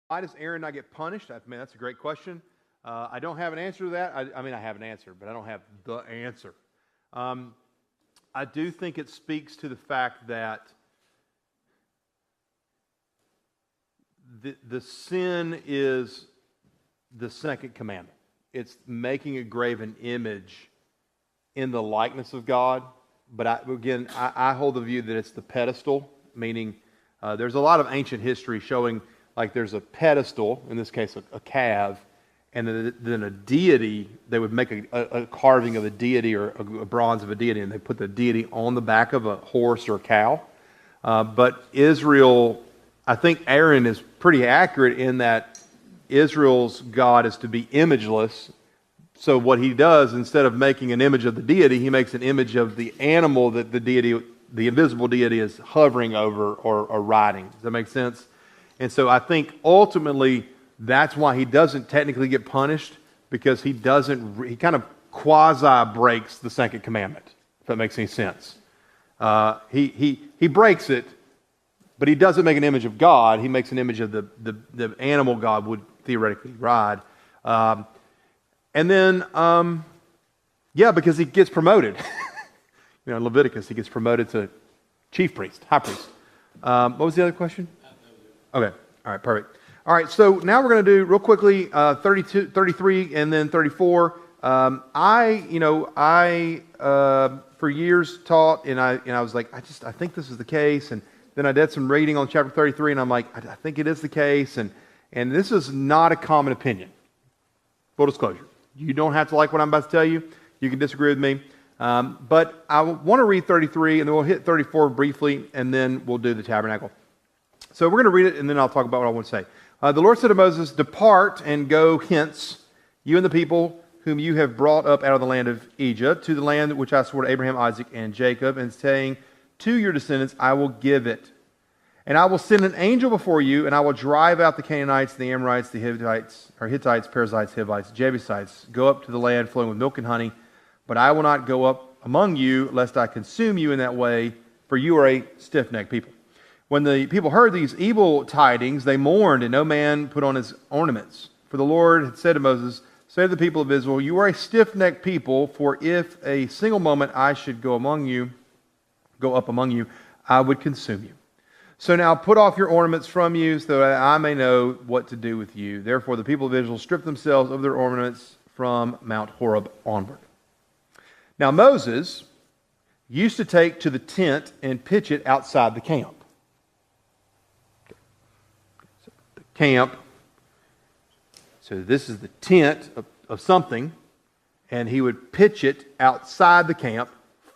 Why does Aaron not get punished? Man, that's a great question. I don't have an answer to that. I mean, I have an answer, but I don't have the answer. I do think it speaks to the fact that the sin is the second commandment. It's making a graven image in the likeness of God. But I hold the view that it's the pedestal, meaning there's a lot of ancient history showing like there's a pedestal, in this case a calf, and then a deity. They would make a carving of a deity or a bronze of a deity, and they put the deity on the back of a horse or a cow. But Israel, I think Aaron is pretty accurate in that Israel's God is to be imageless. So what he does, instead of making an image of the deity, he makes an image of the animal that the deity, the invisible deity, is hovering over or riding. Does that make sense? And so I think ultimately that's why he doesn't technically get punished, because he kind of quasi breaks the second commandment, if that makes any sense. He breaks it, but he doesn't make an image of God. He makes an image of the animal God would theoretically ride. And then, because he gets promoted. In Leviticus, he gets promoted to chief priest, high priest. What was the other question? Okay. All right, perfect. All right, so now we're going to do, real quickly, 33, and then 34. I for years taught, and I was like, I think this is the case. And then I did some reading on chapter 33, and I'm like, I think it is the case. And this is not a common opinion. Full disclosure. You don't have to like what I'm about to tell you. You can disagree with me. But I want to read 33, and then we'll hit 34 briefly, and then we'll do the tabernacle. So we're going to read it, and then I'll talk about what I want to say. The Lord said to Moses, "Depart and go hence, you and the people whom you have brought up out of the land of Egypt, to the land which I swore to Abraham, Isaac, and Jacob, and saying, to your descendants I will give it. And I will send an angel before you, and I will drive out the Canaanites, the Amorites, the Hittites, Perizzites, Hivites, Jebusites. Go up to the land flowing with milk and honey, but I will not go up among you, lest I consume you in that way, for you are a stiff-necked people." When the people heard these evil tidings, they mourned, and no man put on his ornaments. For the Lord had said to Moses, "Say to the people of Israel, you are a stiff-necked people, for if a single moment I should go up among you, I would consume you. So now put off your ornaments from you, so that I may know what to do with you." Therefore the people of Israel stripped themselves of their ornaments from Mount Horeb onward. Now Moses used to take to the tent and pitch it outside the camp. So the camp. So this is the tent of something, and he would pitch it outside the camp,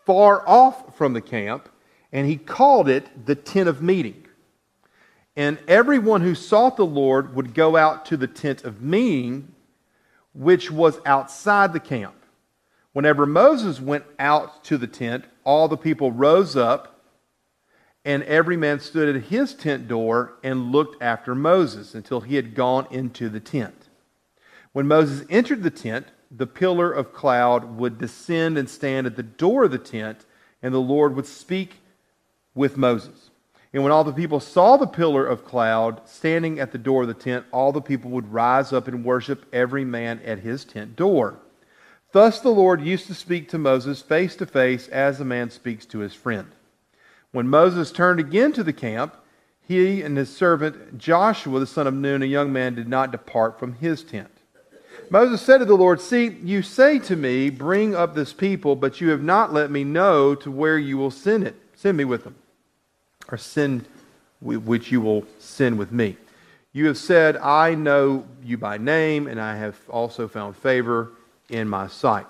far off from the camp, and he called it the tent of meeting. And everyone who sought the Lord would go out to the tent of meeting, which was outside the camp. Whenever Moses went out to the tent, all the people rose up, and every man stood at his tent door and looked after Moses until he had gone into the tent. When Moses entered the tent, the pillar of cloud would descend and stand at the door of the tent, and the Lord would speak with Moses. And when all the people saw the pillar of cloud standing at the door of the tent, all the people would rise up and worship, every man at his tent door. Thus the Lord used to speak to Moses face to face, as a man speaks to his friend. When Moses turned again to the camp, he and his servant Joshua, the son of Nun, a young man, did not depart from his tent. Moses said to the Lord, "See, you say to me, bring up this people, but you have not let me know to where you will send it. Send me with them, or send which you will send with me. You have said, I know you by name, and I have also found favor in my sight.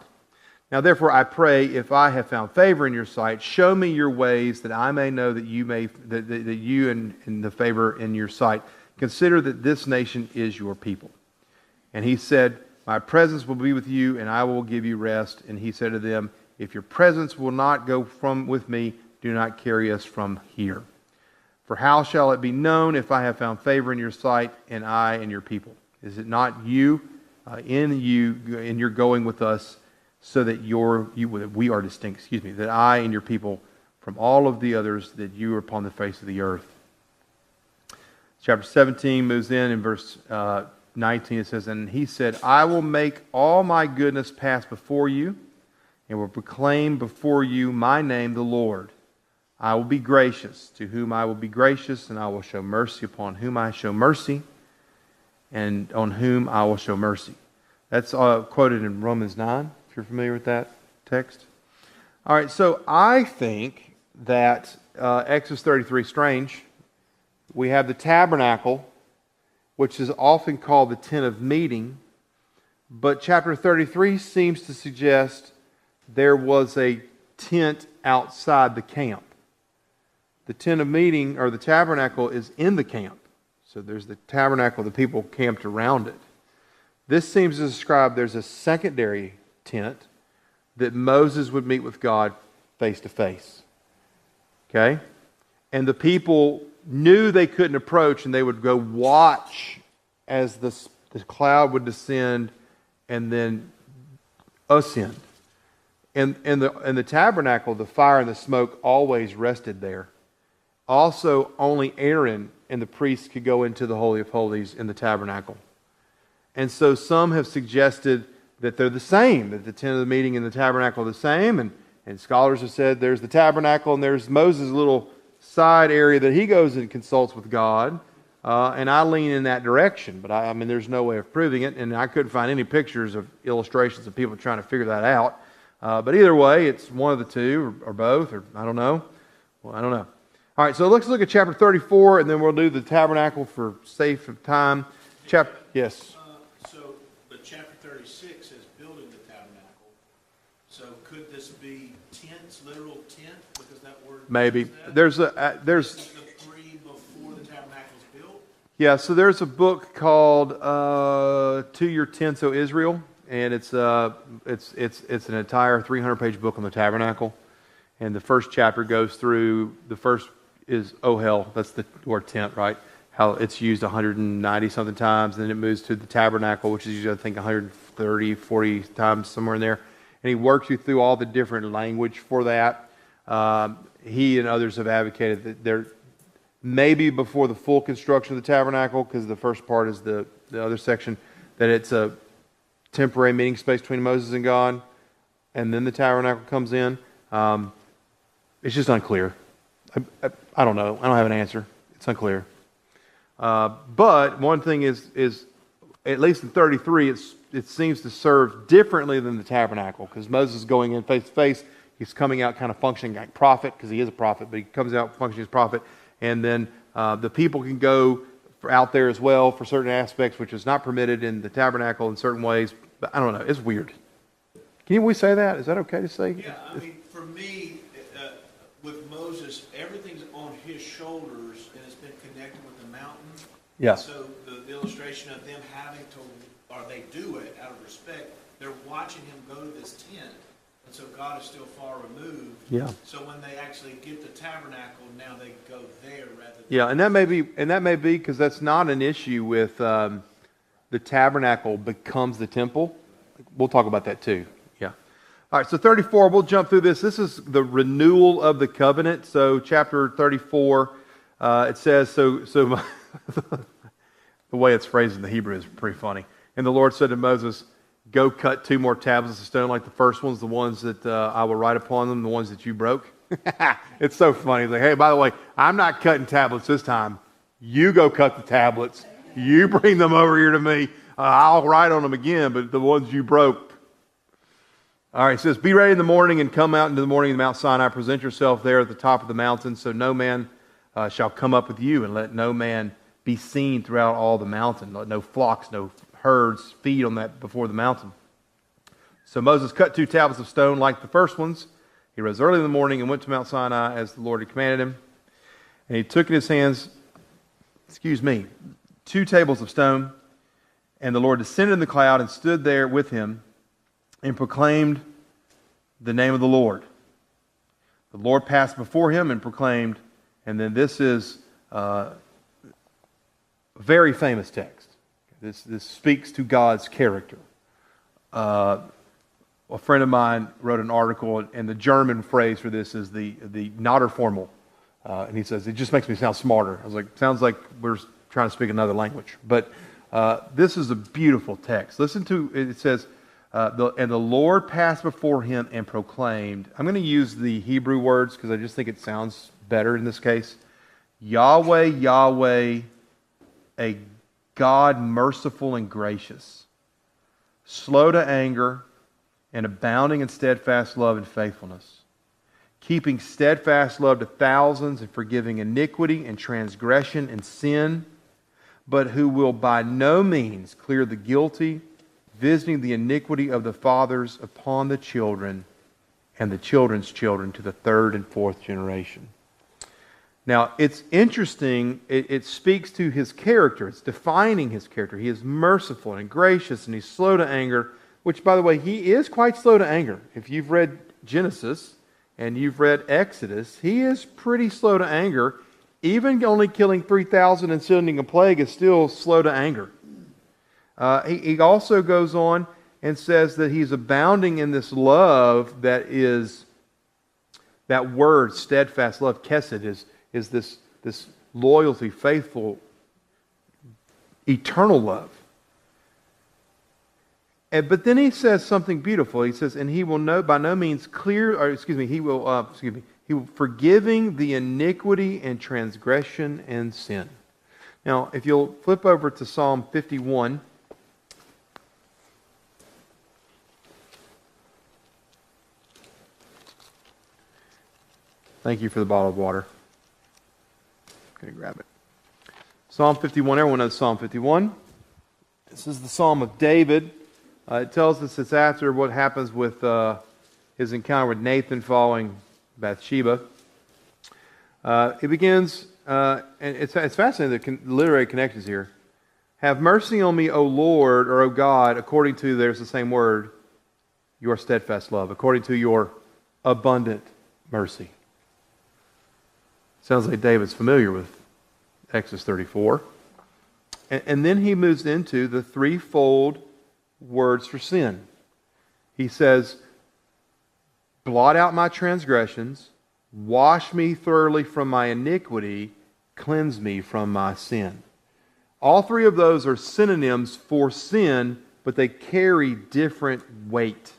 Now therefore I pray, if I have found favor in your sight, show me your ways, that I may know that you and the favor in your sight. Consider that this nation is your people." And he said, "My presence will be with you, and I will give you rest." And he said to them, "If your presence will not go with me, do not carry us from here. For how shall it be known if I have found favor in your sight, and I and your people? Is it not you, in your going with us, so that we are distinct, that I and your people from all of the others, that you are upon the face of the earth?" Chapter 17 moves in verse 19. It says, "And he said, I will make all my goodness pass before you, and will proclaim before you my name, the Lord. I will be gracious to whom I will be gracious, and I will show mercy upon whom I show mercy, and on whom I will show mercy." That's quoted in Romans 9, if you're familiar with that text. All right, so I think that Exodus 33 is strange. We have the tabernacle, which is often called the tent of meeting, but chapter 33 seems to suggest there was a tent outside the camp. The tent of meeting, or the tabernacle, is in the camp. So there's the tabernacle, the people camped around it. This seems to describe there's a secondary tent that Moses would meet with God face to face. Okay? And the people knew they couldn't approach, and they would go watch as the cloud would descend and then ascend. And the tabernacle, the fire and the smoke always rested there. Also, only Aaron and the priests could go into the Holy of Holies in the tabernacle. And so some have suggested that they're the same, that the tent of the meeting and the tabernacle are the same. And scholars have said there's the tabernacle and there's Moses' little side area that he goes and consults with God. And I lean in that direction. But I mean, there's no way of proving it. And I couldn't find any pictures of illustrations of people trying to figure that out. But either way, it's one of the two or both, or I don't know. Well, I don't know. All right, so let's look at chapter 34, and then we'll do the tabernacle for sake of time. Yes. But chapter 36 says building the tabernacle. So could this be tents, literal tent? Because that word. Maybe there's the three before the tabernacle is built. Yeah, so there's a book called "To Your Tents, O Israel," and it's an entire 300-page book on the tabernacle. And the first chapter goes through, the first is Ohel, that's the word tent, right? How it's used 190-something times, and then it moves to the tabernacle, which is usually, I think, 130, 40 times, somewhere in there. And he works you through all the different language for that. He and others have advocated that there, maybe before the full construction of the tabernacle, because the first part is the other section, that it's a temporary meeting space between Moses and God, and then the tabernacle comes in. It's just unclear. I don't know. I don't have an answer. It's unclear. But one thing is at least in 33, it seems to serve differently than the tabernacle, because Moses is going in face to face. He's coming out kind of functioning like prophet, because he is a prophet, but he comes out functioning as prophet. And then the people can go out there as well for certain aspects, which is not permitted in the tabernacle in certain ways. But I don't know. It's weird. Can we say that? Is that okay to say? Yeah, I mean, for me, with Moses, everything's on his shoulders, and it's been connected with the mountain. Yeah. So the illustration of them having to, or they do it out of respect, they're watching him go to this tent, and so God is still far removed. Yeah. So when they actually get the tabernacle, now they go there rather than... Yeah, and that may be because that's not an issue with the tabernacle becomes the temple. We'll talk about that too. All right, so 34, we'll jump through this. This is the renewal of the covenant. So chapter 34, it says, the way it's phrased in the Hebrew is pretty funny. And the Lord said to Moses, "Go cut 2 more tablets of stone like the first ones, the ones that I will write upon them, the ones that you broke." It's so funny. He's like, "Hey, by the way, I'm not cutting tablets this time. You go cut the tablets. You bring them over here to me. I'll write on them again, but the ones you broke." All right, it says, "Be ready in the morning and come out into the morning of Mount Sinai. Present yourself there at the top of the mountain, so no man shall come up with you, and let no man be seen throughout all the mountain. Let no flocks, no herds feed on that before the mountain." So Moses cut 2 tablets of stone like the first ones. He rose early in the morning and went to Mount Sinai as the Lord had commanded him. And he took in his hands, 2 tables of stone. And the Lord descended in the cloud and stood there with him, and proclaimed the name of the Lord. The Lord passed before him and proclaimed, and then this is a very famous text. This speaks to God's character. A friend of mine wrote an article, and the German phrase for this is the Nader formal. And he says, "It just makes me sound smarter." I was like, "Sounds like we're trying to speak another language. But this is a beautiful text. Listen to it says, and the Lord passed before him and proclaimed. I'm going to use the Hebrew words because I just think it sounds better in this case. Yahweh, Yahweh, a God merciful and gracious, slow to anger, and abounding in steadfast love and faithfulness, keeping steadfast love to thousands and forgiving iniquity and transgression and sin, but who will by no means clear the guilty, visiting the iniquity of the fathers upon the children and the children's children to the third and fourth generation. Now, it's interesting. It speaks to his character. It's defining his character. He is merciful and gracious, and he's slow to anger, which, by the way, he is quite slow to anger. If you've read Genesis and you've read Exodus, he is pretty slow to anger. Even only killing 3,000 and sending a plague is still slow to anger. He also goes on and says that he's abounding in this love that is, that word, steadfast love, kesed, is this loyalty, faithful, eternal love. But then he says something beautiful. He says, and he will know by no means he will forgiving the iniquity and transgression and sin. Now, if you'll flip over to Psalm 51. Thank you for the bottle of water. I'm going to grab it. Psalm 51, everyone knows Psalm 51. This is the Psalm of David. It tells us it's after what happens with his encounter with Nathan following Bathsheba. It begins, and it's fascinating, the literary connections here. Have mercy on me, O Lord, or O God, according to, there's the same word, your steadfast love, according to your abundant mercy. Sounds like David's familiar with Exodus 34. And then he moves into the threefold words for sin. He says, blot out my transgressions, wash me thoroughly from my iniquity, cleanse me from my sin. All three of those are synonyms for sin, but they carry different weight.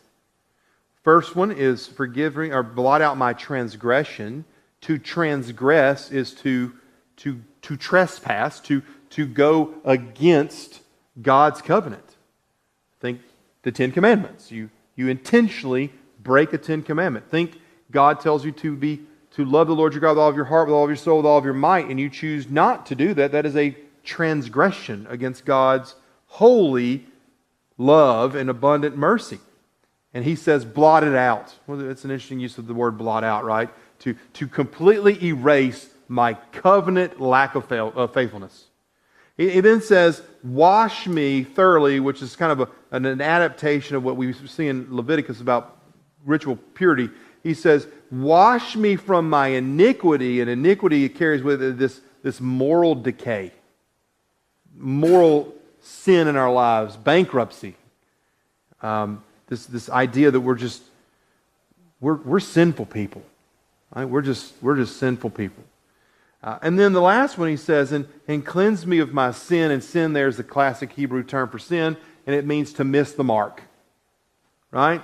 First one is forgiving or blot out my transgression. To transgress is to trespass, to go against God's covenant. Think the Ten Commandments. You intentionally break a Ten Commandment. Think God tells you to love the Lord your God with all of your heart, with all of your soul, with all of your might, and you choose not to do that. That is a transgression against God's holy love and abundant mercy. And he says, blot it out. Well, it's an interesting use of the word blot out, right? To completely erase my covenant lack of faithfulness. He then says, wash me thoroughly, which is kind of an adaptation of what we see in Leviticus about ritual purity. He says, wash me from my iniquity, and iniquity carries with it this moral decay, moral sin in our lives, bankruptcy. This idea that we're sinful people. Right? We're just sinful people. And then the last one he says, and cleanse me of my sin. And sin there is the classic Hebrew term for sin, and it means to miss the mark. Right?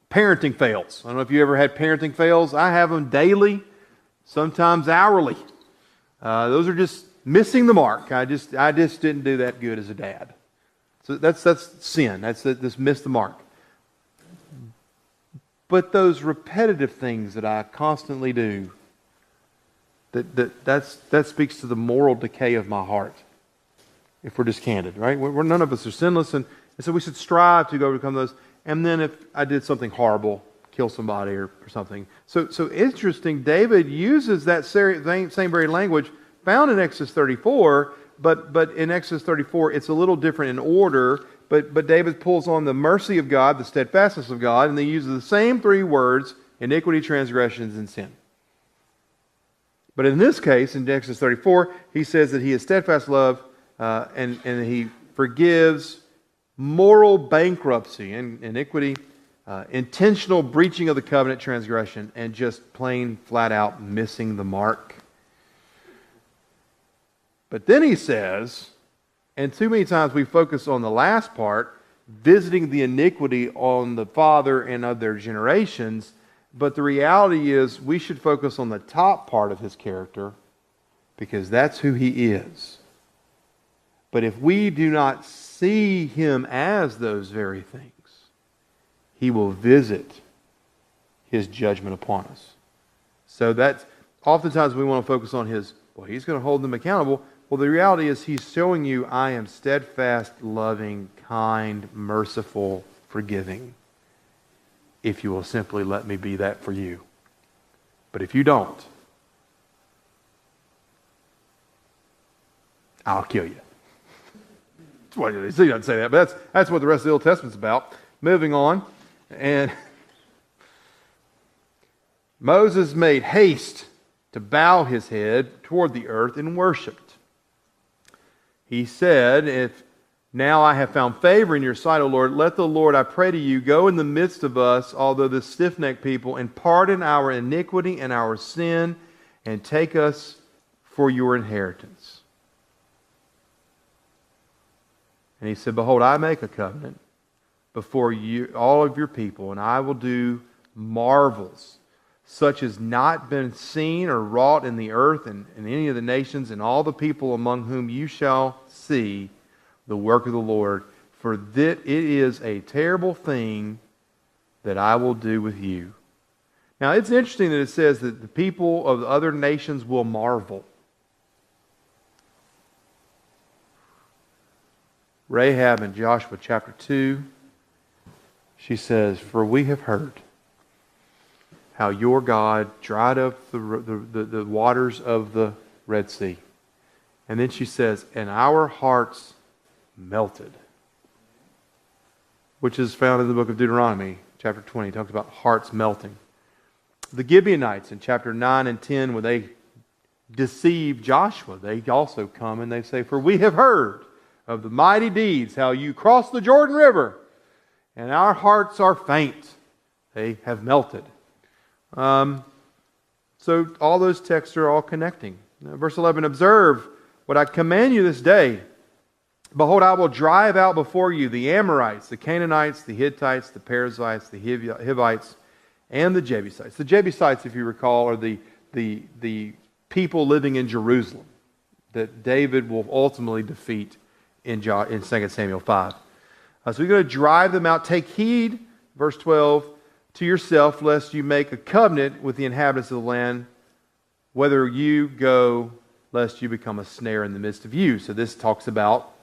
Parenting fails. I don't know if you ever had parenting fails. I have them daily, sometimes hourly. Those are just missing the mark. I just didn't do that good as a dad. So that's sin. That's this miss the mark. But those repetitive things that I constantly do, that speaks to the moral decay of my heart. If we're just candid, right? None of us are sinless, and so we should strive to overcome those. And then if I did something horrible, kill somebody or something. So interesting, David uses that same very language found in Exodus 34, but in Exodus 34 it's a little different in order. But David pulls on the mercy of God, the steadfastness of God, and they use the same three words, iniquity, transgressions, and sin. But in this case, in Exodus 34, he says that he is steadfast love, and he forgives moral bankruptcy and iniquity, intentional breaching of the covenant, transgression, and just plain, flat out missing the mark. But then he says, and too many times we focus on the last part, visiting the iniquity on the father and of their generations, but the reality is we should focus on the top part of his character because that's who he is. But if we do not see him as those very things, he will visit his judgment upon us. So that's oftentimes we want to focus on his, well, he's going to hold them accountable. Well, the reality is he's showing you, I am steadfast, loving, kind, merciful, forgiving, if you will simply let me be that for you. But if you don't, I'll kill you. Well, he doesn't say that, but that's what the rest of the Old Testament's about. Moving on, and Moses made haste to bow his head toward the earth and worshipped. He said, if now I have found favor in your sight, O Lord, let the Lord, I pray to you, go in the midst of us, although the stiff-necked people, and pardon our iniquity and our sin, and take us for your inheritance. And he said, behold, I make a covenant before you, all of your people, and I will do marvels such as not been seen or wrought in the earth and in any of the nations, and all the people among whom you shall see the work of the Lord. For that it is a terrible thing that I will do with you. Now it's interesting that it says that the people of the other nations will marvel. Rahab in Joshua chapter 2, she says, for we have heard how your God dried up the waters of the Red Sea. And then she says, and our hearts melted. Which is found in the book of Deuteronomy, chapter 20. It talks about hearts melting. The Gibeonites in chapter 9 and 10, when they deceive Joshua, they also come and they say, for we have heard of the mighty deeds, how you crossed the Jordan River, and our hearts are faint. They have melted. So all those texts are all connecting. Verse 11, observe what I command you this day. Behold, I will drive out before you the Amorites, the Canaanites, the Hittites, the Perizzites, the Hivites, and the Jebusites. The Jebusites, if you recall, are the people living in Jerusalem that David will ultimately defeat in 2 Samuel 5. So you're going to drive them out. Take heed, verse 12, to yourself, lest you make a covenant with the inhabitants of the land, whether you go, lest you become a snare in the midst of you. So this talks about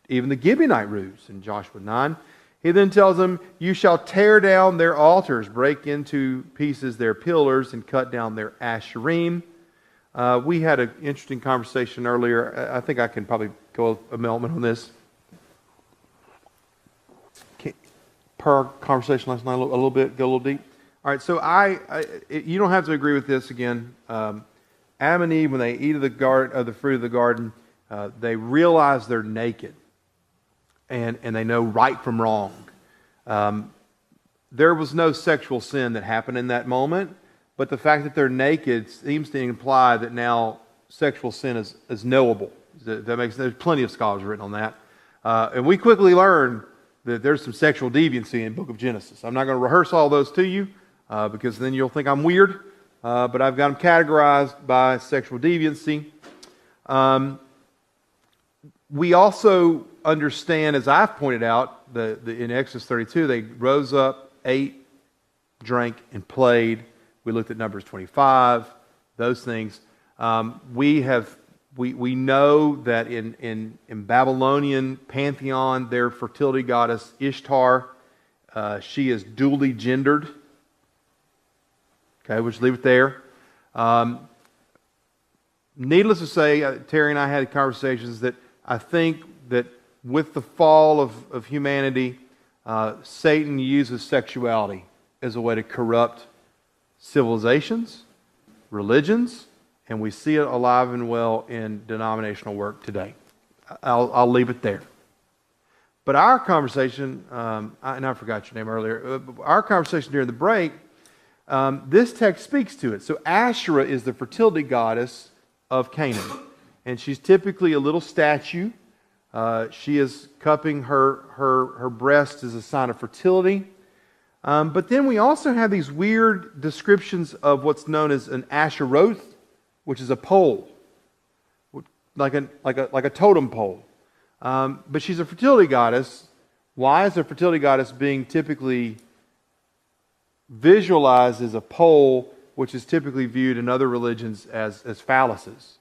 even the Gibeonite ruse in Joshua 9. He then tells them, you shall tear down their altars, break into pieces their pillars, and cut down their asherim. We had an interesting conversation earlier. I think I can probably go a moment on this. Per our conversation last night, a little bit, go a little deep. All right, so you don't have to agree with this again. Adam and Eve, when they eat of the fruit of the garden, they realize they're naked, and they know right from wrong. There was no sexual sin that happened in that moment, but the fact that they're naked seems to imply that now sexual sin is knowable. There's plenty of scholars written on that, and we quickly learn that there's some sexual deviancy in the book of Genesis. I'm not going to rehearse all those to you because then you'll think I'm weird, but I've got them categorized by sexual deviancy. We also understand, as I've pointed out, in Exodus 32, they rose up, ate, drank, and played. We looked at Numbers 25, those things. We know that in Babylonian pantheon, their fertility goddess Ishtar, she is dually gendered. Okay, we'll just leave it there. Needless to say, Terry and I had conversations that I think that with the fall of humanity, Satan uses sexuality as a way to corrupt civilizations, religions, and we see it alive and well in denominational work today. I'll leave it there. But our conversation, and I forgot your name earlier, our conversation during the break, this text speaks to it. So Asherah is the fertility goddess of Canaan. and she's typically a little statue. She is cupping her breast as a sign of fertility. But then we also have these weird descriptions of what's known as an Asheroth, which is a pole, like a totem pole. But she's a fertility goddess. Why is a fertility goddess being typically visualized as a pole, which is typically viewed in other religions as phalluses?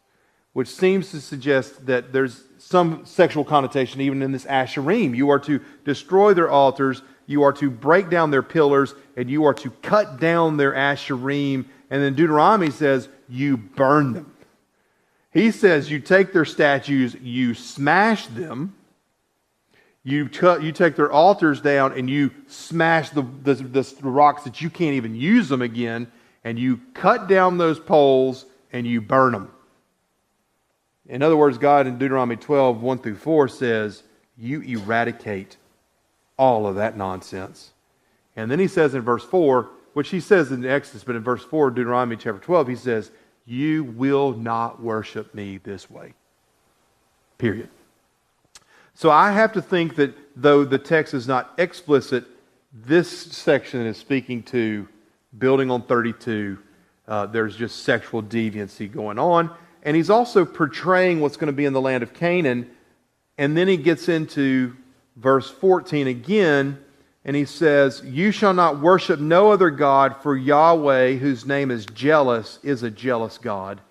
Which seems to suggest that there's some sexual connotation even in this Asherim. You are to destroy their altars, you are to break down their pillars, and you are to cut down their Asherim. And then Deuteronomy says, you burn them. He says you take their statues, you smash them, you take their altars down, and you smash the rocks that you can't even use them again, and you cut down those poles, and you burn them. In other words, God in Deuteronomy 12, 1 through 4 says, you eradicate all of that nonsense. And then he says in verse 4, which he says in Exodus, but in verse 4 of Deuteronomy chapter 12, he says, you will not worship me this way. Period. So I have to think that though the text is not explicit, this section is speaking to building on 32. There's just sexual deviancy going on. And he's also portraying what's going to be in the land of Canaan. And then he gets into verse 14 again, and he says, you shall not worship no other God, for Yahweh, whose name is jealous, is a jealous God.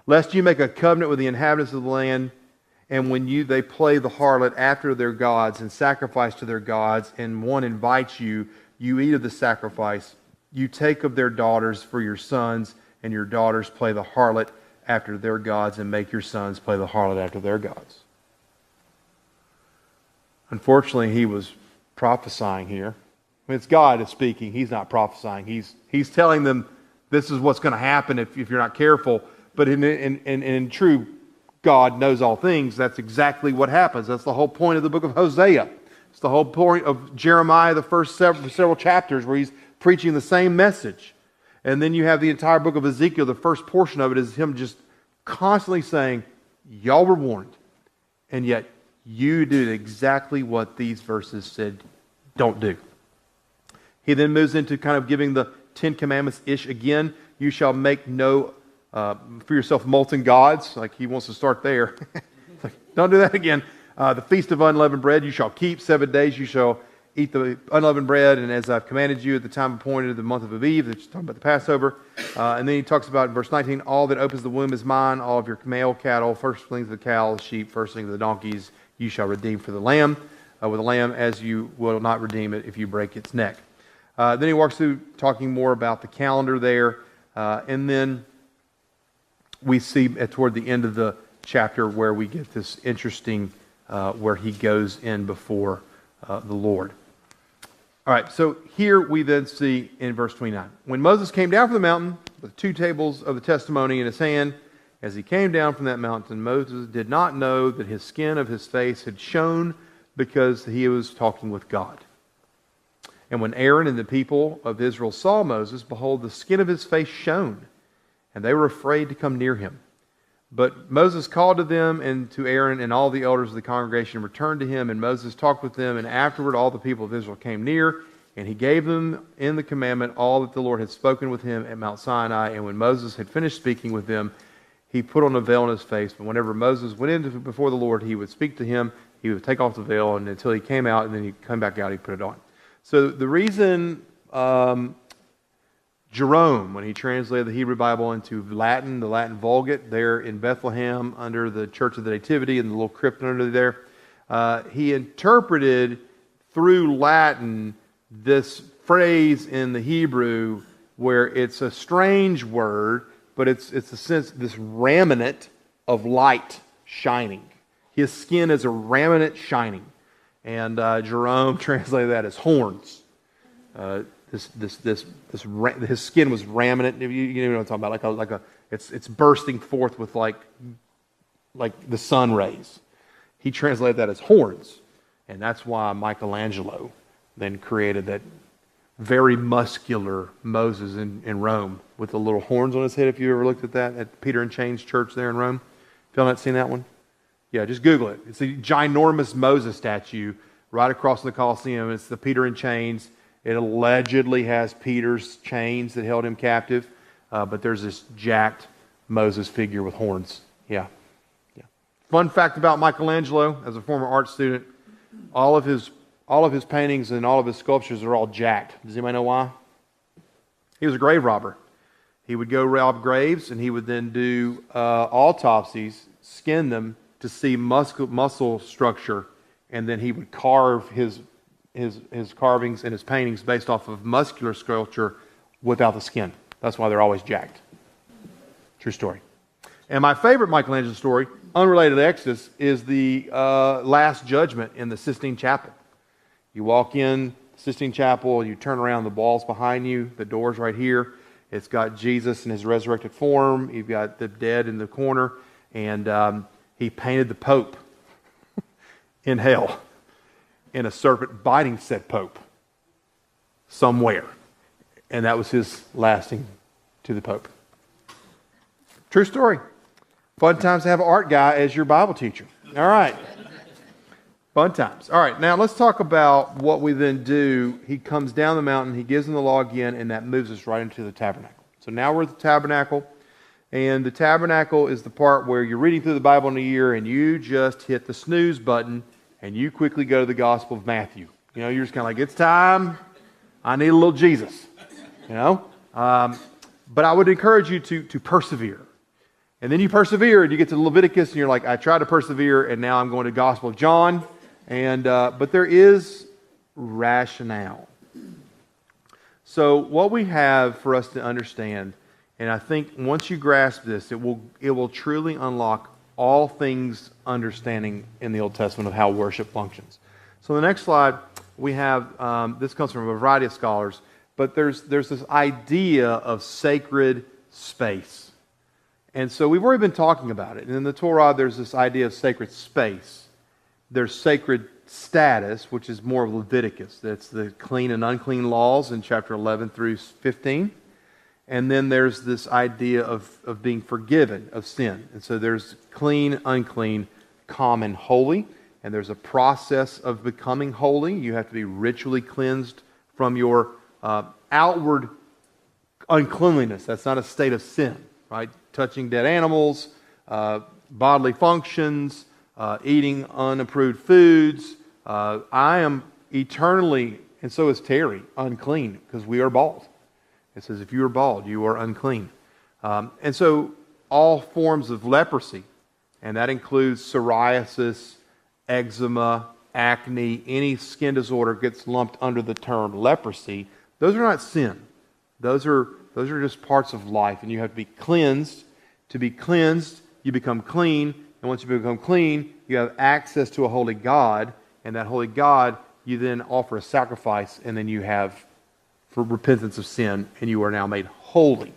Lest you make a covenant with the inhabitants of the land, and when they play the harlot after their gods and sacrifice to their gods, and one invites you, you eat of the sacrifice. You take of their daughters for your sons, and your daughters play the harlot after their gods, and make your sons play the harlot after their gods. Unfortunately, he was prophesying here. I mean, it's God that's speaking. He's not prophesying. He's telling them this is what's going to happen if you're not careful. But in true God knows all things, that's exactly what happens. That's the whole point of the book of Hosea. It's the whole point of Jeremiah, the first several chapters, where he's preaching the same message. And then you have the entire book of Ezekiel. The first portion of it is him just constantly saying, y'all were warned, and yet you did exactly what these verses said don't do. He then moves into kind of giving the Ten Commandments-ish again. You shall make no for yourself molten gods. Like he wants to start there. Like, don't do that again. The Feast of Unleavened Bread you shall keep. 7 days you shall eat the unleavened bread, and as I've commanded you at the time appointed of the month of Aviv, that's talking about the Passover. And then he talks about in verse 19, all that opens the womb is mine, all of your male cattle, firstlings of the cows, sheep, firstlings of the donkeys, you shall redeem for the lamb, with the lamb, as you will not redeem it if you break its neck. Then he walks through talking more about the calendar there, and then we see toward the end of the chapter where we get this interesting, where he goes in before the Lord. All right, so here we then see in verse 29, when Moses came down from the mountain with 2 tables of the testimony in his hand, as he came down from that mountain, Moses did not know that his skin of his face had shone because he was talking with God. And when Aaron and the people of Israel saw Moses, behold, the skin of his face shone, and they were afraid to come near him. But Moses called to them and to Aaron, and all the elders of the congregation returned to him, and Moses talked with them, and afterward all the people of Israel came near, and he gave them in the commandment all that the Lord had spoken with him at Mount Sinai. And when Moses had finished speaking with them, he put on a veil on his face. But whenever Moses went in before the Lord, he would speak to him, he would take off the veil, and until he came out, and then he'd come back out, he'd put it on. So the reason Jerome, when he translated the Hebrew Bible into Latin, the Latin Vulgate, there in Bethlehem under the Church of the Nativity and the little crypt under there, he interpreted through Latin this phrase in the Hebrew where it's a strange word, but it's a sense, this raiment of light shining. His skin is a raiment shining. And Jerome translated that as horns. His skin was raiment. You know what I'm talking about? It's bursting forth with like the sun rays. He translated that as horns, and that's why Michelangelo then created that very muscular Moses in Rome with the little horns on his head. If you ever looked at that at Peter and Chains Church there in Rome, Y'all not seen that one? Yeah, just Google it. It's a ginormous Moses statue right across from the Colosseum. It's the Peter in chains. It allegedly has Peter's chains that held him captive, but there's this jacked Moses figure with horns. Yeah. Fun fact about Michelangelo, as a former art student, all of his paintings and all of his sculptures are all jacked. Does anybody know why? He was a grave robber. He would go rob graves, and he would then do autopsies, skin them to see muscle structure, and then he would carve his carvings and his paintings based off of muscular sculpture without the skin. That's why they're always jacked. True story. And my favorite Michelangelo story, unrelated to Exodus, is the Last Judgment in the Sistine Chapel. You walk in Sistine Chapel, you turn around, the wall's behind you, the door's right here. It's got Jesus in his resurrected form. You've got the dead in the corner, and he painted the Pope in hell, and a serpent biting said Pope somewhere. And that was his lasting to the Pope. True story. Fun times to have an art guy as your Bible teacher. All right. Fun times. All right, now let's talk about what we then do. He comes down the mountain, he gives them the law again, and that moves us right into the tabernacle. So now we're at the tabernacle, and the tabernacle is the part where you're reading through the Bible in a year, and you just hit the snooze button, and you quickly go to the Gospel of Matthew. You know, you're just kind of like, it's time. I need a little Jesus. You know? But I would encourage you to persevere. And then you persevere, and you get to Leviticus, and you're like, I tried to persevere, and now I'm going to the Gospel of John. But there is rationale. So what we have for us to understand, and I think once you grasp this, it will truly unlock all things understanding in the Old Testament of how worship functions. So the next slide, we have, this comes from a variety of scholars, but there's this idea of sacred space. And so we've already been talking about it. And in the Torah, there's this idea of sacred space. There's sacred status, which is more of Leviticus. That's the clean and unclean laws in chapter 11 through 15. And then there's this idea of being forgiven of sin. And so there's clean, unclean, common, holy. And there's a process of becoming holy. You have to be ritually cleansed from your outward uncleanliness. That's not a state of sin, right? Touching dead animals, bodily functions, eating unapproved foods. I am eternally, and so is Terry, unclean because we are bald. It says if you are bald, you are unclean. And so all forms of leprosy, and that includes psoriasis, eczema, acne, any skin disorder gets lumped under the term leprosy. Those are not sin. Those are just parts of life, and you have to be cleansed. To be cleansed, you become clean. And once you become clean, you have access to a holy God. And that holy God, you then offer a sacrifice, and then you have for repentance of sin, and you are now made holy.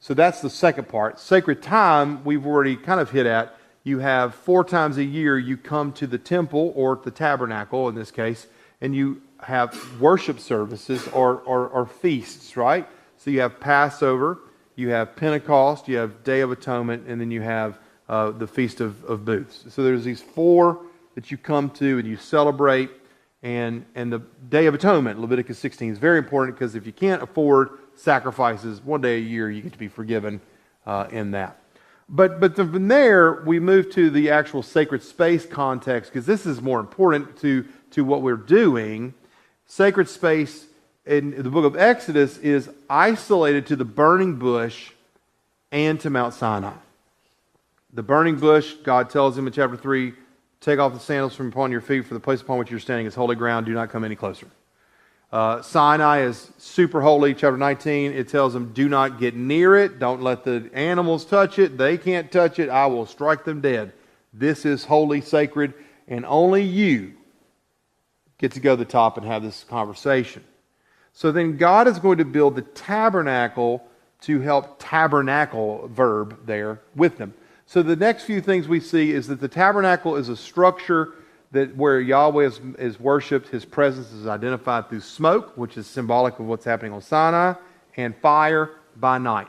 So that's the second part. Sacred time, we've already kind of hit at. You have 4 times a year you come to the temple, or the tabernacle in this case, and you have worship services or feasts, right? So you have Passover, you have Pentecost, you have Day of Atonement, and then you have the Feast of Booths. So there's these 4 that you come to and you celebrate. And the Day of Atonement, Leviticus 16, is very important because if you can't afford sacrifices, 1 day a year you get to be forgiven in that. But from there, we move to the actual sacred space context because this is more important to what we're doing. Sacred space in the book of Exodus is isolated to the burning bush and to Mount Sinai. The burning bush, God tells him in chapter 3, take off the sandals from upon your feet, for the place upon which you're standing is holy ground. Do not come any closer. Sinai is super holy. Chapter 19, it tells them, do not get near it. Don't let the animals touch it. They can't touch it. I will strike them dead. This is holy, sacred, and only you get to go to the top and have this conversation. So then God is going to build the tabernacle to help tabernacle, verb there, with them. So the next few things we see is that the tabernacle is a structure that where Yahweh is worshipped, His presence is identified through smoke, which is symbolic of what's happening on Sinai, and fire by night.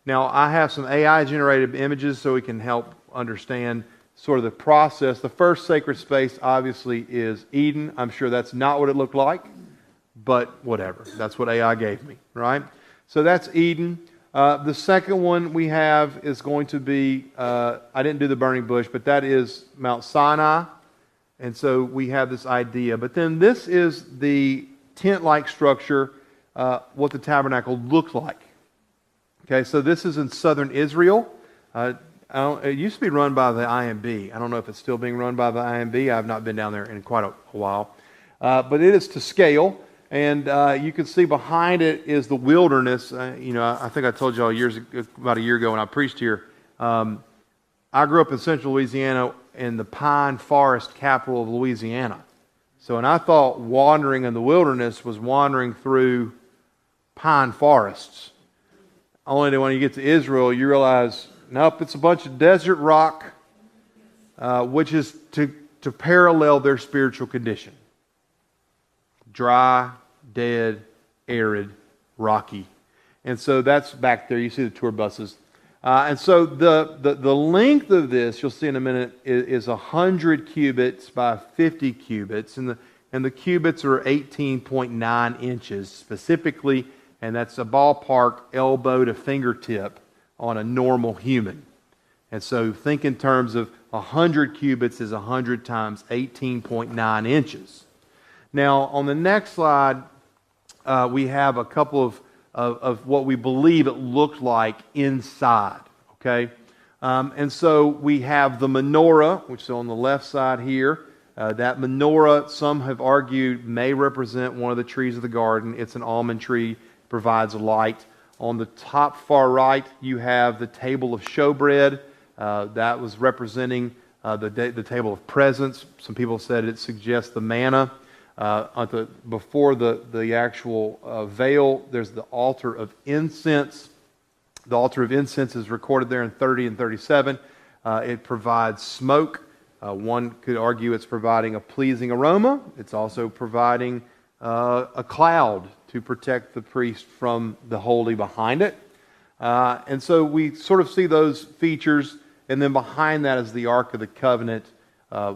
Now, I have some AI-generated images so we can help understand sort of the process. The first sacred space obviously is Eden. I'm sure that's not what it looked like, but whatever. That's what AI gave me, right? So that's Eden. The second one we have is going to be, I didn't do the burning bush, but that is Mount Sinai. And so we have this idea. But then this is the tent-like structure, what the tabernacle looked like. Okay, so this is in southern Israel. It used to be run by the IMB. I don't know if it's still being run by the IMB. I've not been down there in quite a while. But it is to scale. And you can see behind it is the wilderness. I think I told you all about a year ago when I preached here. I grew up in central Louisiana in the pine forest capital of Louisiana. So, and I thought wandering in the wilderness was wandering through pine forests. Only that when you get to Israel, you realize, nope, it's a bunch of desert rock, which is to parallel their spiritual condition. Dry, dead, arid, rocky. And so that's back there. You see the tour buses. And so the length of this, you'll see in a minute, is 100 cubits by 50 cubits. And the cubits are 18.9 inches specifically, and that's a ballpark elbow to fingertip on a normal human. And so think in terms of 100 cubits is 100 times 18.9 inches. Now, on the next slide, we have a couple of what we believe it looked like inside, okay? And so we have the menorah, which is on the left side here. That menorah, some have argued, may represent one of the trees of the garden. It's an almond tree, provides light. On the top far right, you have the table of showbread. That was representing the table of presence. Some people said it suggests the manna. Before the actual veil, there's the altar of incense. The altar of incense is recorded there in 30 and 37. It provides smoke. One could argue it's providing a pleasing aroma. It's also providing a cloud to protect the priest from the holy behind it. And so we sort of see those features, and then behind that is the Ark of the Covenant,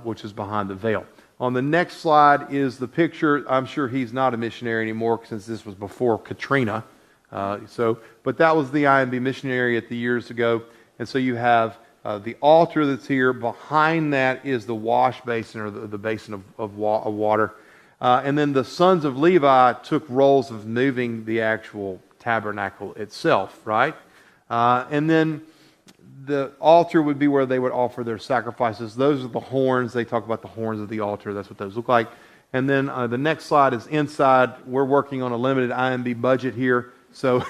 which is behind the veil. On the next slide is the picture. I'm sure he's not a missionary anymore since this was before Katrina. But that was the IMB missionary at the years ago. And so you have the altar that's here. Behind that is the wash basin, or the basin of water. And then the sons of Levi took roles of moving the actual tabernacle itself, right? And then the altar would be where they would offer their sacrifices. Those are the horns. They talk about the horns of the altar. That's what those look like. And then the next slide is inside. We're working on a limited IMB budget here. So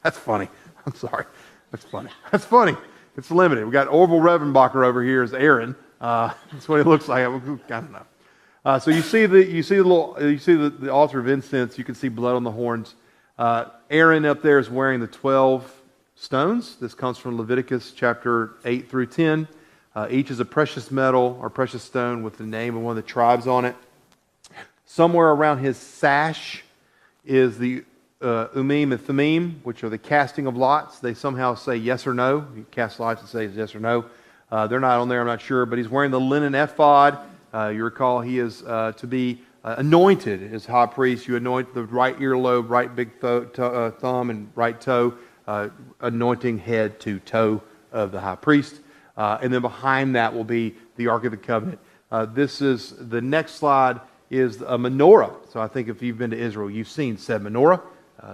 that's funny. I'm sorry. That's funny. That's funny. It's limited. We got Orville Revenbacher over here as Aaron. That's what it looks like. I don't know. So you see the altar of incense. You can see blood on the horns. Aaron up there is wearing the 12 stones. This comes from Leviticus chapter 8 through 10. Each is a precious metal or precious stone with the name of one of the tribes on it. Somewhere around his sash is the Umim and Thummim, which are the casting of lots. They somehow say yes or no. You cast lots and say yes or no. They're not on there, I'm not sure. But he's wearing the linen ephod. You recall he is to be anointed as high priest. You anoint the right earlobe, right big thumb, and right toe. Anointing head to toe of the high priest. And then behind that will be the Ark of the Covenant. The next slide is a menorah. So I think if you've been to Israel, you've seen said menorah.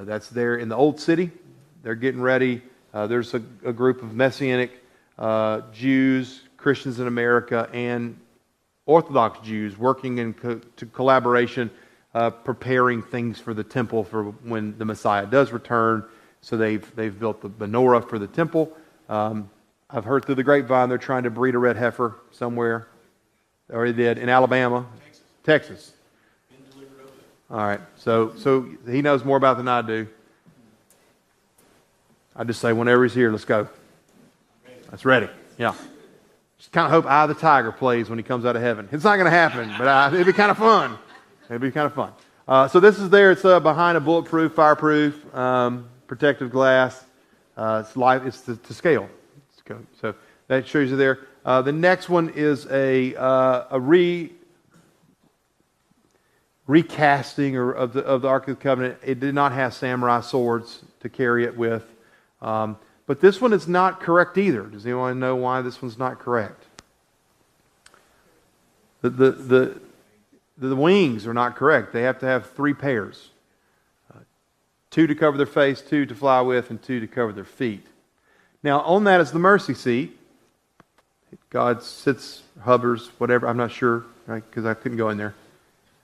That's there in the Old City. They're getting ready. There's a group of Messianic Jews, Christians in America, and Orthodox Jews working in collaboration, preparing things for the temple for when the Messiah does return. So they've built the menorah for the temple. I've heard through the grapevine they're trying to breed a red heifer somewhere. They already did in Alabama, Texas. All right, so he knows more about than I do. I just say whenever he's here, let's go. That's ready. Yeah. Just kind of hope Eye of the Tiger plays when he comes out of heaven. It's not going to happen, but it'd be kind of fun. It'd be kind of fun. So this is there. It's behind a bulletproof, fireproof, protective glass. It's to scale. So that shows you there. The next one is a recasting of the Ark of the Covenant. It did not have samurai swords to carry it with. But this one is not correct either. Does anyone know why this one's not correct? The wings are not correct. They have to have 3 pairs. 2 to cover their face, 2 to fly with, and 2 to cover their feet. Now, on that is the mercy seat. God sits, hovers, whatever. I'm not sure, right, because I couldn't go in there.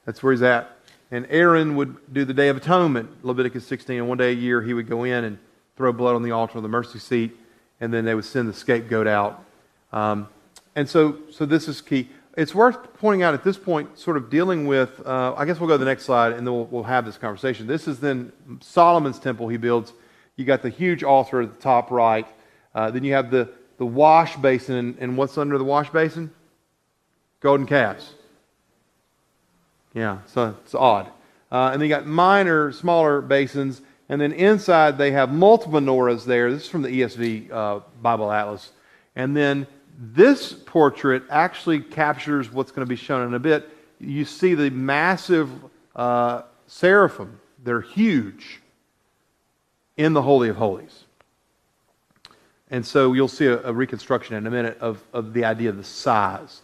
That's where he's at. And Aaron would do the Day of Atonement, Leviticus 16, and one day a year he would go in and throw blood on the altar of the mercy seat, and then they would send the scapegoat out. And so this is key. It's worth pointing out at this point, sort of dealing with, I guess we'll go to the next slide, and then we'll have this conversation. This is then Solomon's temple he builds. You got the huge altar at the top right. Then you have the wash basin, and what's under the wash basin? Golden calves. Yeah, so it's odd. And then you got smaller basins, and then inside they have multiple menorahs there. This is from the ESV Bible Atlas. And then this portrait actually captures what's going to be shown in a bit. You see the massive seraphim. They're huge in the Holy of Holies. And so you'll see a reconstruction in a minute of the idea of the size.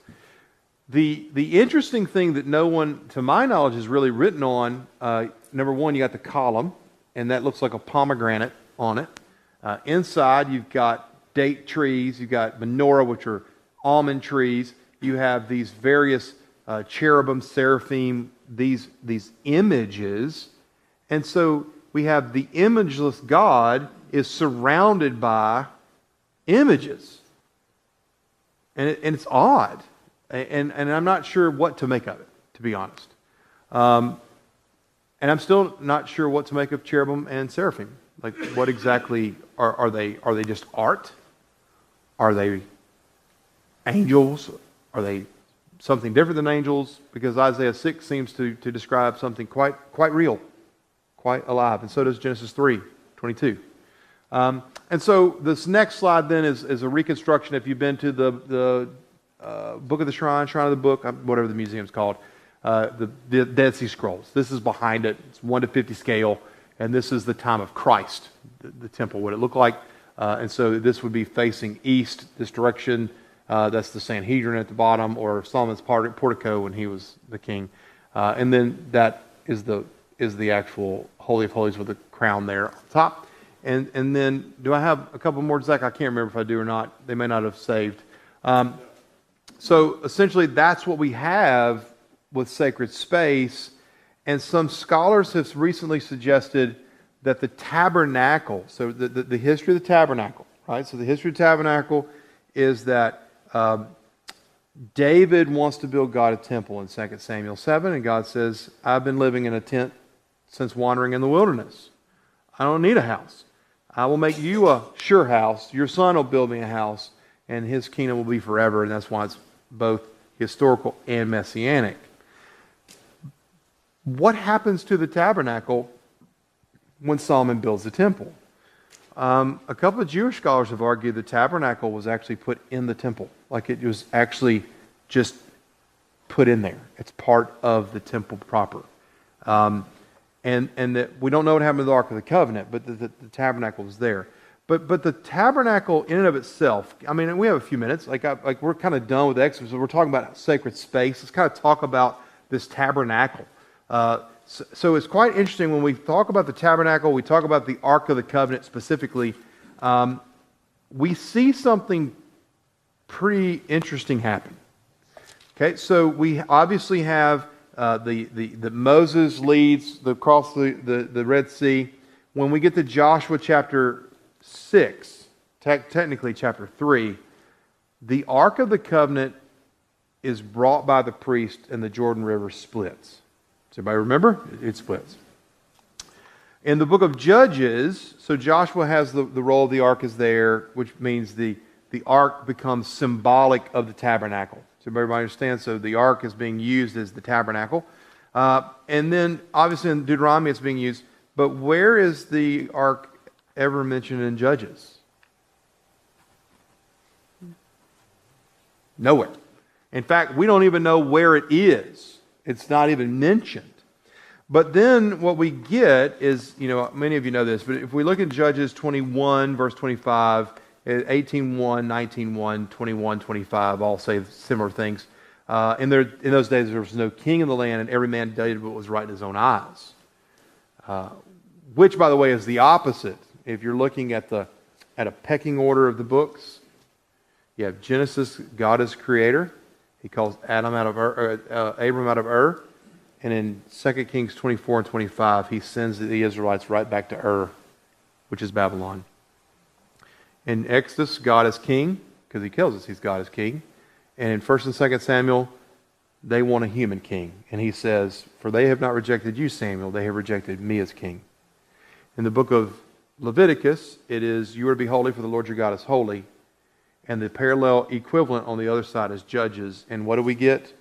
The interesting thing that no one, to my knowledge, has really written on, number one, you got the column, and that looks like a pomegranate on it. Inside, you've got date trees, you've got menorah, which are almond trees. You have these various cherubim, seraphim, these images. And so we have the imageless God is surrounded by images. And it's odd. And I'm not sure what to make of it, to be honest. And I'm still not sure what to make of cherubim and seraphim. Like, what exactly are they? Are they just art? Are they angels? Are they something different than angels? Because Isaiah 6 seems to describe something quite real, quite alive. And so does Genesis 3:22. And so this next slide then is a reconstruction. If you've been to the Book of the Shrine of the Book, whatever the museum's called, the Dead Sea Scrolls. This is behind it. It's 1:50 scale, and this is the time of Christ, the temple, what it looked like. And so this would be facing east, this direction. That's the Sanhedrin at the bottom, or Solomon's portico when he was the king. And then that is the actual Holy of Holies with the crown there on top. And then, do I have a couple more, Zach? I can't remember if I do or not. They may not have saved. So essentially, that's what we have with sacred space. And some scholars have recently suggested that the tabernacle, so the history of the tabernacle, right? So the history of the tabernacle is that David wants to build God a temple in 2 Samuel 7, and God says, I've been living in a tent since wandering in the wilderness. I don't need a house. I will make you a sure house. Your son will build me a house, and his kingdom will be forever, and that's why it's both historical and messianic. What happens to the tabernacle when Solomon builds the temple? A couple of Jewish scholars have argued the tabernacle was actually put in the temple. Like it was actually just put in there. It's part of the temple proper. And that we don't know what happened to the Ark of the Covenant, but the tabernacle was there. But the tabernacle in and of itself, I mean, we have a few minutes. Like we're kind of done with Exodus. We're talking about sacred space. Let's kind of talk about this tabernacle. So it's quite interesting when we talk about the tabernacle, we talk about the Ark of the Covenant specifically, we see something pretty interesting happen. Okay, so we obviously have the Moses leads across the Red Sea. When we get to Joshua chapter 6, technically chapter 3, the Ark of the Covenant is brought by the priest and the Jordan River splits. Does everybody remember? It splits. In the book of Judges, so Joshua has the role of the ark is there, which means the ark becomes symbolic of the tabernacle. So everybody understands? So the ark is being used as the tabernacle. And then, obviously, in Deuteronomy it's being used. But where is the ark ever mentioned in Judges? Nowhere. In fact, we don't even know where it is. It's not even mentioned. But then what we get is, many of you know this, but if we look at Judges 21, verse 25, 18:1, 19:1, 21:25, all say similar things. In those days there was no king in the land, and every man did what was right in his own eyes. Which, by the way, is the opposite. If you're looking at a pecking order of the books, you have Genesis, God is creator. He calls Abram out of Ur. And in 2 Kings 24 and 25, he sends the Israelites right back to Ur, which is Babylon. In Exodus, God is king, because he tells us he's God is king. And in 1 and 2 Samuel, they want a human king. And he says, for they have not rejected you, Samuel, they have rejected me as king. In the book of Leviticus, it is, you are to be holy, for the Lord your God is holy. And the parallel equivalent on the other side is Judges. And what do we get?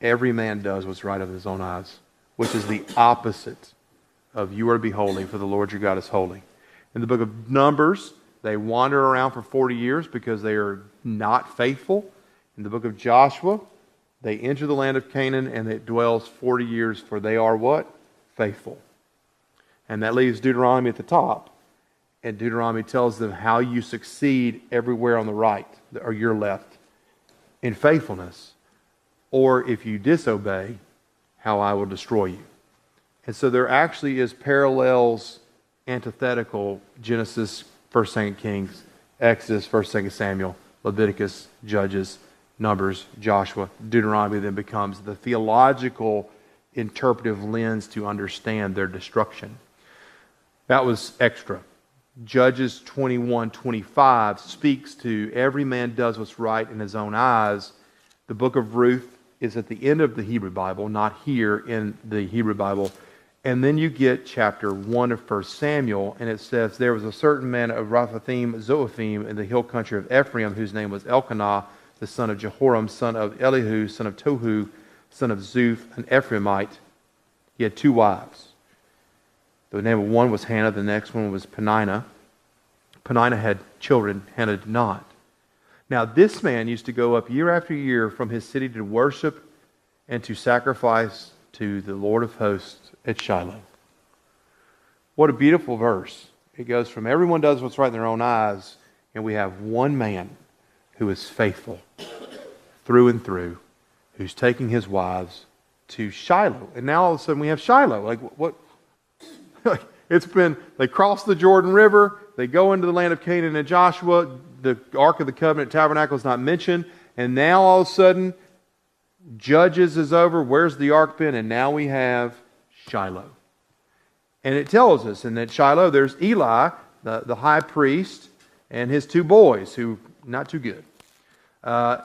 Every man does what's right in his own eyes, which is the opposite of you are to be holy, for the Lord your God is holy. In the book of Numbers, they wander around for 40 years because they are not faithful. In the book of Joshua, they enter the land of Canaan and it dwells 40 years, for they are what? Faithful. And that leaves Deuteronomy at the top. And Deuteronomy tells them how you succeed everywhere on the right or your left in faithfulness. Or if you disobey, how I will destroy you. And so there actually is parallels, antithetical, Genesis, 1st, 2nd Kings, Exodus, 1st, 2nd Samuel, Leviticus, Judges, Numbers, Joshua. Deuteronomy then becomes the theological interpretive lens to understand their destruction. That was extra. Judges 21:25 speaks to every man does what's right in his own eyes. The book of Ruth is at the end of the Hebrew Bible, not here in the Hebrew Bible. And then you get chapter 1 of 1 Samuel, and it says, there was a certain man of Raphathim Zophim in the hill country of Ephraim, whose name was Elkanah, the son of Jehoram, son of Elihu, son of Tohu, son of Zuph, an Ephraimite. He had 2 wives. The name of one was Hannah, the next one was Peninnah. Peninnah had children, Hannah did not. Now, this man used to go up year after year from his city to worship and to sacrifice to the Lord of hosts at Shiloh. What a beautiful verse. It goes from everyone does what's right in their own eyes, and we have one man who is faithful through and through, who's taking his wives to Shiloh. And now all of a sudden we have Shiloh. Like, what? They cross the Jordan River, they go into the land of Canaan and Joshua, the Ark of the Covenant tabernacle is not mentioned, and now all of a sudden, Judges is over, where's the Ark been? And now we have Shiloh. And it tells us, in that Shiloh, there's Eli, the high priest, and his 2 boys, who, not too good.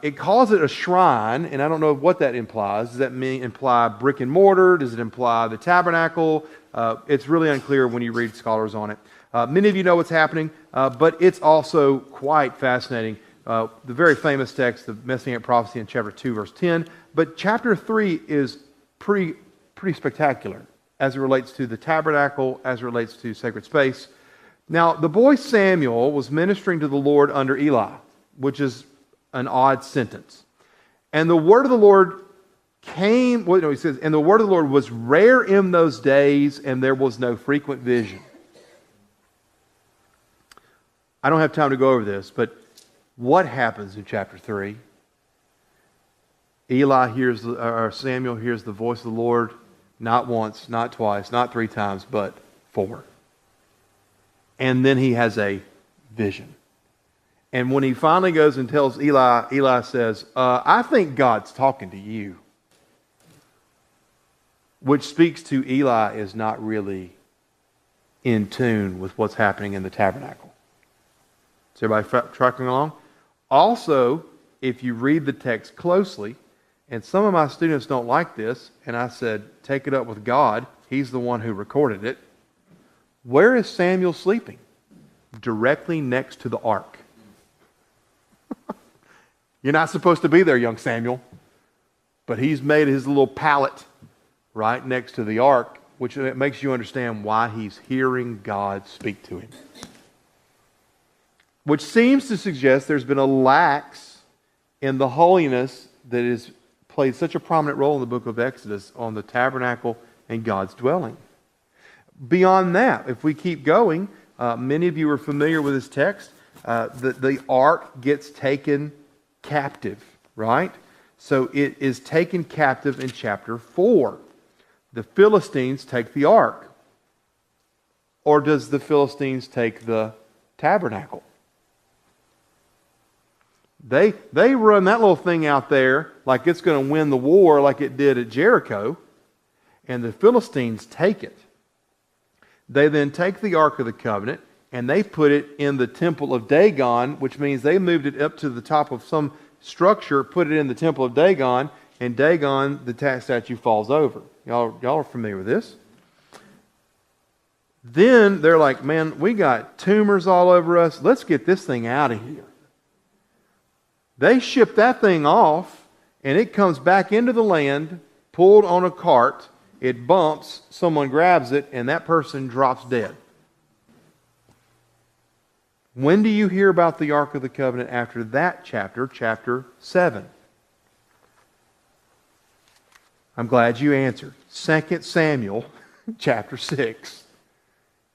It calls it a shrine, and I don't know what that implies. Does that imply brick and mortar? Does it imply the tabernacle? It's really unclear when you read scholars on it. Many of you know what's happening, but it's also quite fascinating. The very famous text, the Messianic prophecy in chapter 2, verse 10. But chapter 3 is pretty spectacular as it relates to the tabernacle, as it relates to sacred space. Now, the boy Samuel was ministering to the Lord under Eli, which is an odd sentence. And the word of the Lord he says, and the word of the Lord was rare in those days, and there was no frequent vision. I don't have time to go over this, but what happens in chapter 3? Samuel hears the voice of the Lord not once, not twice, not 3 times, but 4. And then he has a vision. And when he finally goes and tells Eli, Eli says, I think God's talking to you. Which speaks to Eli is not really in tune with what's happening in the tabernacle. Is everybody tracking along? Also, if you read the text closely, and some of my students don't like this, and I said, take it up with God. He's the one who recorded it. Where is Samuel sleeping? Directly next to the ark. You're not supposed to be there, young Samuel. But he's made his little pallet right next to the ark, which makes you understand why he's hearing God speak to him. Which seems to suggest there's been a lax in the holiness that is played such a prominent role in the book of Exodus on the tabernacle and God's dwelling. Beyond that, if we keep going, many of you are familiar with this text. The ark gets taken captive, right? So it is taken captive in chapter 4. The Philistines take the ark. Or does the Philistines take the tabernacle? They run that little thing out there like it's going to win the war like it did at Jericho, and the Philistines take it. They then take the Ark of the Covenant and they put it in the temple of Dagon, which means they moved it up to the top of some structure, put it in the temple of Dagon, and Dagon, the statue, falls over. Y'all are familiar with this. Then they're like, man, we got tumors all over us. Let's get this thing out of here. They ship that thing off, and it comes back into the land, pulled on a cart. It bumps, someone grabs it, and that person drops dead. When do you hear about the Ark of the Covenant after that chapter, chapter 7? I'm glad you answered. 2 Samuel, chapter 6.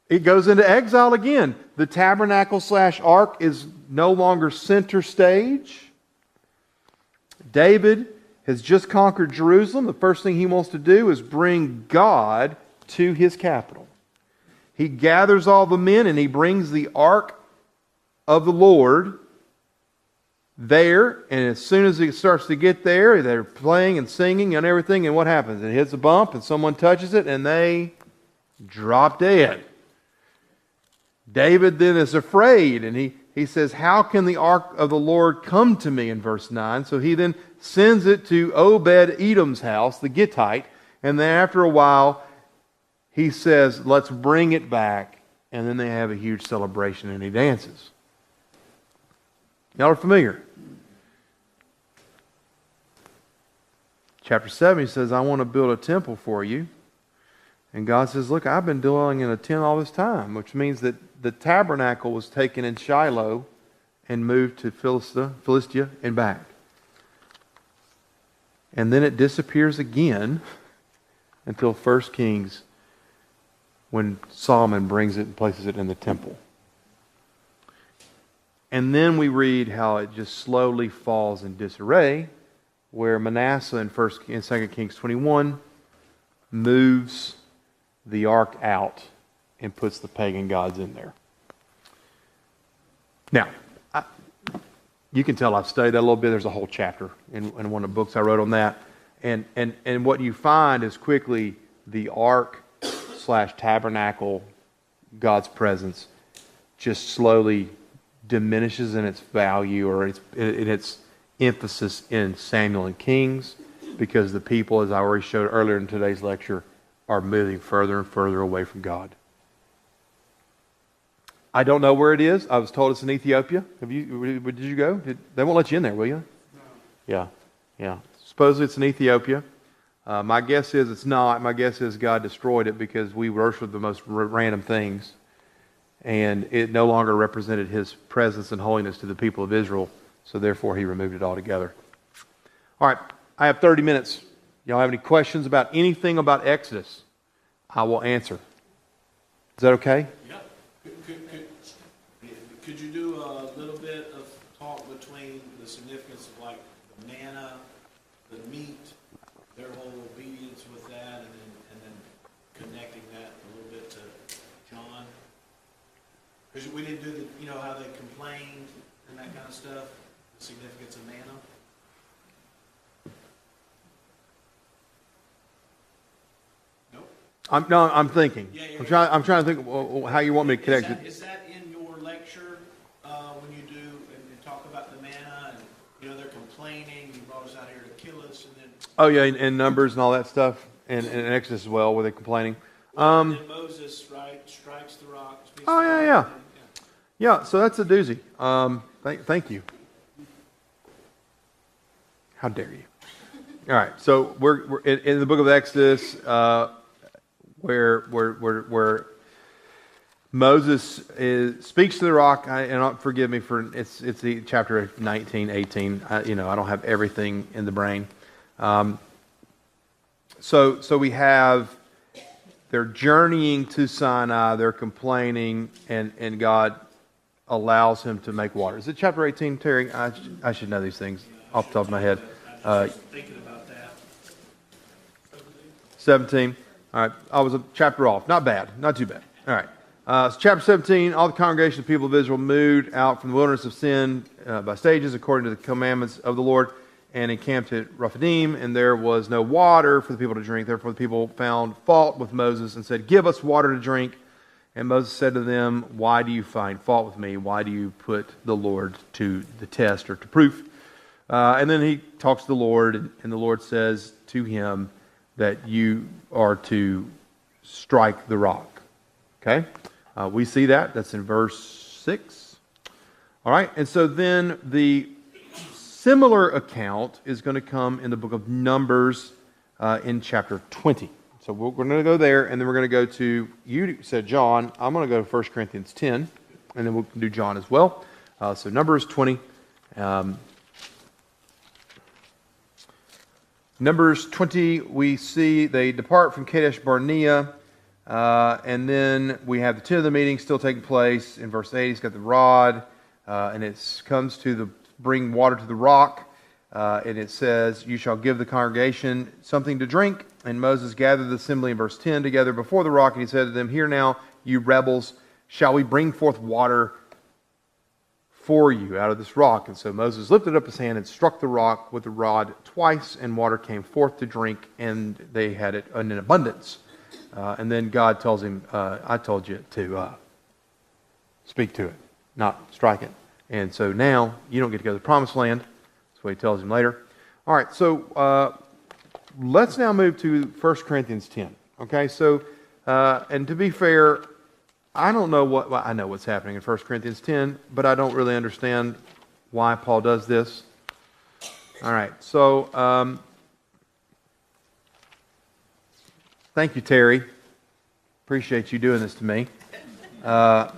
It goes into exile again. The tabernacle / ark is no longer center stage. David has just conquered Jerusalem. The first thing he wants to do is bring God to his capital. He gathers all the men and he brings the ark of the Lord there. And as soon as he starts to get there, they're playing and singing and everything. And what happens? It hits a bump and someone touches it and they drop dead. David then is afraid and he says, how can the ark of the Lord come to me, in verse 9? So he then sends it to Obed-Edom's house, the Gittite, and then after a while he says, let's bring it back, and then they have a huge celebration and he dances. Y'all are familiar. Chapter 7, he says, I want to build a temple for you. And God says, look, I've been dwelling in a tent all this time, which means that the tabernacle was taken in Shiloh and moved to Philistia and back. And then it disappears again until 1 Kings, when Solomon brings it and places it in the temple. And then we read how it just slowly falls in disarray, where Manasseh in 2 Kings 21 moves the ark out and puts the pagan gods in there. Now, you can tell I've studied that a little bit. There's a whole chapter in one of the books I wrote on that. And what you find is quickly the ark / tabernacle, God's presence, just slowly diminishes in its value or in its emphasis in Samuel and Kings, because the people, as I already showed earlier in today's lecture, are moving further and further away from God. I don't know where it is. I was told it's in Ethiopia. Did you go? They won't let you in there, will you? No. Yeah. Supposedly it's in Ethiopia. My guess is it's not. My guess is God destroyed it because we worship the most random things. And it no longer represented His presence and holiness to the people of Israel. So therefore He removed it altogether. All right. I have 30 minutes. Y'all have any questions about anything about Exodus? I will answer. Is that okay? Yeah. Could you do a little bit of talk between the significance of like the manna, the meat, their whole obedience with that, and then connecting that a little bit to John? Because we didn't do how they complained and that kind of stuff, the significance of manna. I'm thinking. Yeah. I'm trying to think how you want me to connect it. Is that in your lecture when you do and talk about the manna and they're complaining? You brought us out here to kill us, and then Oh yeah, and Numbers and all that stuff, and Exodus as well, where they're complaining. and then Moses strikes the rock. Oh yeah. Yeah, so that's a doozy. Thank you. How dare you? All right, so we're in the book of Exodus. Where Moses speaks to the rock, and forgive me for it's the chapter 19, 18. I don't have everything in the brain. So we have they're journeying to Sinai, they're complaining, and God allows him to make water. Is it chapter 18, Terry? I should know these things off the top of my head. Thinking about that. 17. All right, I was a chapter off. Not bad, not too bad. All right. So chapter 17, all the congregation of the people of Israel moved out from the wilderness of Sin by stages according to the commandments of the Lord and encamped at Rephidim, and there was no water for the people to drink. Therefore the people found fault with Moses and said, "Give us water to drink." And Moses said to them, "Why do you find fault with me? Why do you put the Lord to the test or to proof?" And then he talks to the Lord, and the Lord says to him that you are to strike the rock. Okay? We see that. That's in verse 6. All right. And so then the similar account is going to come in the book of Numbers in chapter 20. So we're going to go there, and then we're going to go to, you said John. I'm going to go to 1 Corinthians 10, and then we'll do John as well. So Numbers 20. Numbers 20, we see they depart from Kadesh Barnea. And then we have the tent of the meeting still taking place. In verse 8, he's got the rod, and it comes to the bring water to the rock, and it says, "You shall give the congregation something to drink." And Moses gathered the assembly in verse 10 together before the rock, and he said to them, "Hear now, you rebels, shall we bring forth water for you out of this rock?" And so Moses lifted up his hand and struck the rock with the rod twice, and water came forth to drink, and they had it in abundance. And then God tells him, "I told you to speak to it, not strike it." And so now you don't get to go to the promised land. That's what he tells him later. All right, so let's now move to 1 Corinthians 10. Okay, so, and to be fair, I don't know I know what's happening in 1 Corinthians 10, but I don't really understand why Paul does this. All right, so thank you, Terry. Appreciate you doing this to me. All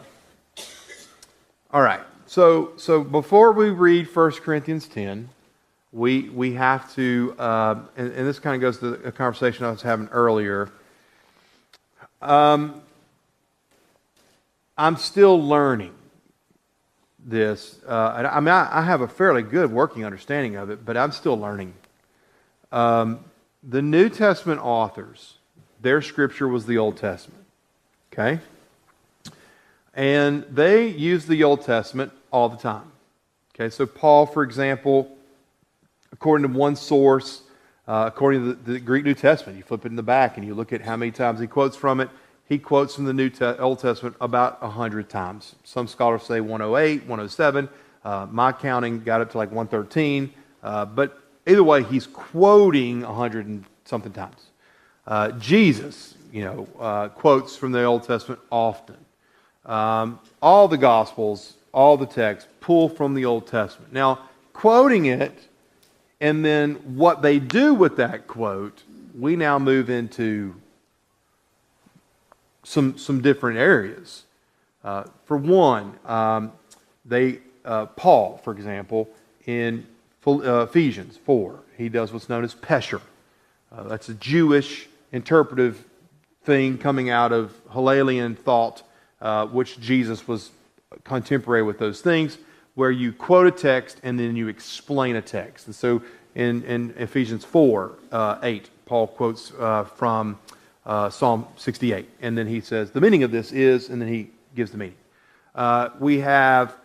right. So before we read 1 Corinthians 10, we have to, and this kind of goes to a conversation I was having earlier. I'm still learning this. I mean, I have a fairly good working understanding of it, but I'm still learning. The New Testament authors, their scripture was the Old Testament. Okay? And they use the Old Testament all the time. Okay, so Paul, for example, according to one source, according to the Greek New Testament, you flip it in the back and you look at how many times he quotes from it. He quotes from the Old Testament about 100 times. Some scholars say 108, 107. My counting got up to like 113. But either way, he's quoting 100 and something times. Jesus, quotes from the Old Testament often. All the Gospels, all the texts pull from the Old Testament. Now, quoting it, and then what they do with that quote, we now move into some different areas. For one, Paul, for example, in Ephesians 4, he does what's known as pesher. That's a Jewish interpretive thing coming out of Hillelian thought, which Jesus was contemporary with those things, where you quote a text and then you explain a text. And so in Ephesians 4, 8, Paul quotes from Psalm 68. And then he says, the meaning of this is, and then he gives the meaning. We have